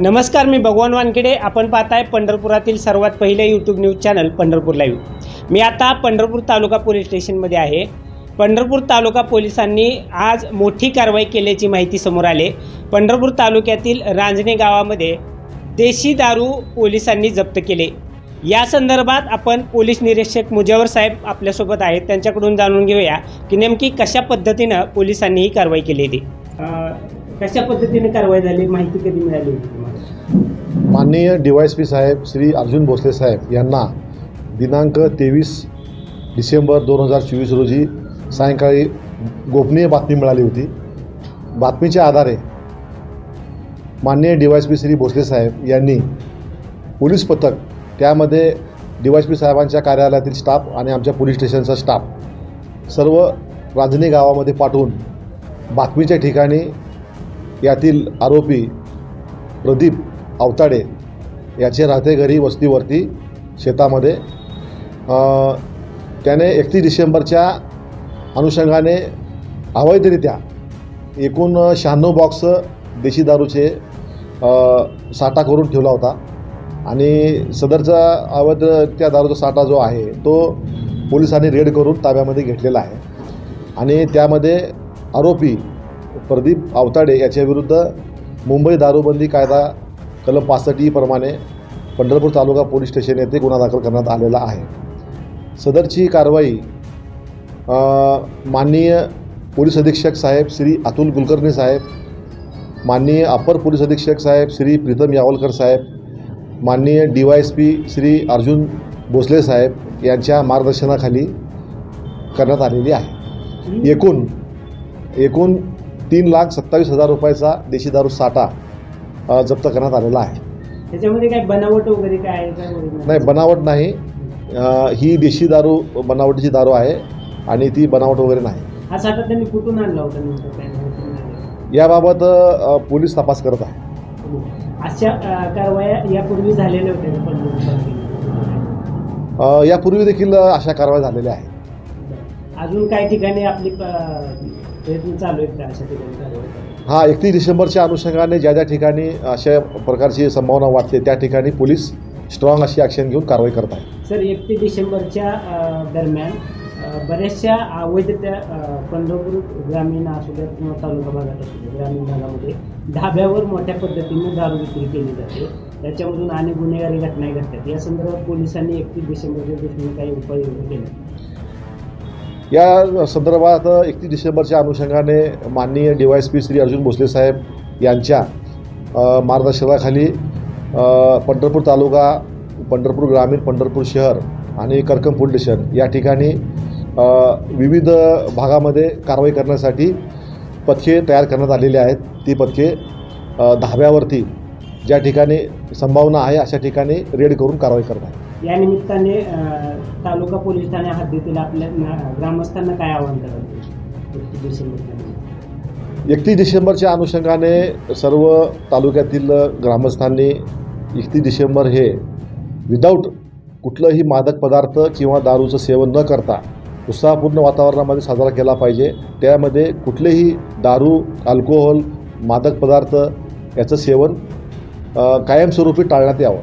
नमस्कार, मी भगवान वानखेडे. आपण पाहताय पंढरपुरातील सर्वात पहिले YouTube news channel Pandharpur live. मी आता पंढरपूर तालुका पोलीस स्टेशनमध्ये आहे. पंढरपूर तालुका पोलिसांनी आज मोठी कारवाई केल्याची माहिती समोर आली. पंढरपूर तालुक्यातील रांजणे गावामध्ये देशी दारू पोलिसांनी जप्त केले. या संदर्भात आपण पोलीस निरीक्षक मुजावर साहेब आपल्यासोबत आहेत. त्यांच्याकडून जाणून घेऊया की नेमकी कशा पद्धतीनं पोलिसांनी ही कारवाई केली होती. कशा पद्धतीने कारवाई झाली, माहिती कधी मिळाली होती तुम्हाला? माननीय DYSP साहेब श्री अर्जुन भोसले साहेब यांना दिनांक 23 डिसेंबर 2024 रोजी सायंकाळी गोपनीय बातमी मिळाली होती. बातमीच्या आधारे माननीय DYSP श्री भोसले साहेब यांनी पोलीस पथक, त्यामध्ये DYSP साहेबांच्या कार्यालयातील स्टाफ आणि आमच्या पोलीस स्टेशनचा स्टाफ सर्व रांजणे गावामध्ये पाठवून बातमीच्या ठिकाणी यातील आरोपी प्रदीप अवताडे याचे राहते घरी वस्तीवरती शेतामध्ये त्याने 31 डिसेंबरच्या अनुषंगाने अवैधरित्या एकूण 96 बॉक्स देशी दारूचे साठा करून ठेवला होता आणि सदरचा अवैध त्या दारूचा साठा जो आहे तो पोलिसांनी रेड करून ताब्यामध्ये घेतलेला आहे. आणि त्यामध्ये आरोपी प्रदीप अवताडे याच्याविरुद्ध मुंबई दारूबंदी कायदा कलम 65 प्रमाणे पंढरपूर तालुका पोलीस स्टेशन येथे गुन्हा दाखल करण्यात आलेला आहे. सदरची कारवाई माननीय पोलीस अधीक्षक साहेब श्री अतुल कुलकर्णी साहेब, माननीय अपर पोलीस अधीक्षक साहेब श्री प्रीतम यावलकर साहेब, माननीय DYSP श्री अर्जुन भोसले साहेब यांच्या मार्गदर्शनाखाली करण्यात आलेली आहे. एकूण 3,27,000 रुपयाचा देशी दारू साठा जप्त करण्यात आलेला आहे. त्याच्यामध्ये काय बनावट वगैरे काय आहे? नाही, बनावट नाही. ही देशी दारू बनावटीची दारू आहे आणि ती बनावट वगैरे नाही. हा साठा त्यांनी कुठून आणला होता? याबाबत पोलीस तपास करत आहे. अशा कारवाया यापूर्वी झालेल्या होत्या? यापूर्वी देखील अशा कारवाया झालेल्या आहेत. अजून काही ठिकाणी आपली प्रयत्न चालू आहेत का अशा ठिकाणी कारवाई? 31 डिसेंबरच्या अनुषंगाने ज्या ठिकाणी अशा प्रकारची संभावना वाटते त्या ठिकाणी पोलीस स्ट्रॉंग अशी ॲक्शन घेऊन कारवाई करत आहे. सर, 31 डिसेंबरच्या दरम्यान बऱ्याचशा अवैध त्या पंढरपूर ग्रामीण असू द्या किंवा तालुका भागात असू द्या, ग्रामीण भागामध्ये धाब्यावर मोठ्या पद्धतीने दारू विक्री केली जाते. त्याच्यामधून अनेक गुन्हेगारी घटनाही घडतात. या संदर्भात पोलिसांनी 31 डिसेंबरच्या दृष्टीने काही उपाययोजना केल्या? या संदर्भात 31 डिसेंबरच्या अनुषंगाने माननीय DYSP श्री अर्जुन भोसले साहेब यांच्या मार्गदर्शनाखाली पंढरपूर तालुका, पंढरपूर ग्रामीण, पंढरपूर शहर आणि करकम पोलीस स्टेशन या ठिकाणी विविध भागामध्ये कारवाई करण्यासाठी पथके तयार करण्यात आलेली आहेत. ती पथके धाब्यावरती ज्या ठिकाणी संभावना आहे अशा ठिकाणी रेड करून कारवाई करत आहे. या निमित्ताने तालुका पोलीस ठाणे हद्दीतील आपल्या ग्रामस्थांना काय आवाहन करायचं? 31 डिसेंबरच्या अनुषंगाने सर्व तालुक्यातील ग्रामस्थांनी 31 डिसेंबर हे विदाऊट कुठलंही मादक पदार्थ किंवा दारूचं सेवन न करता उत्साहपूर्ण वातावरणामध्ये साजरा केला पाहिजे. त्यामध्ये कुठलेही दारू, अल्कोहोल, मादक पदार्थ याचं सेवन कायमस्वरूपी टाळण्यात यावं.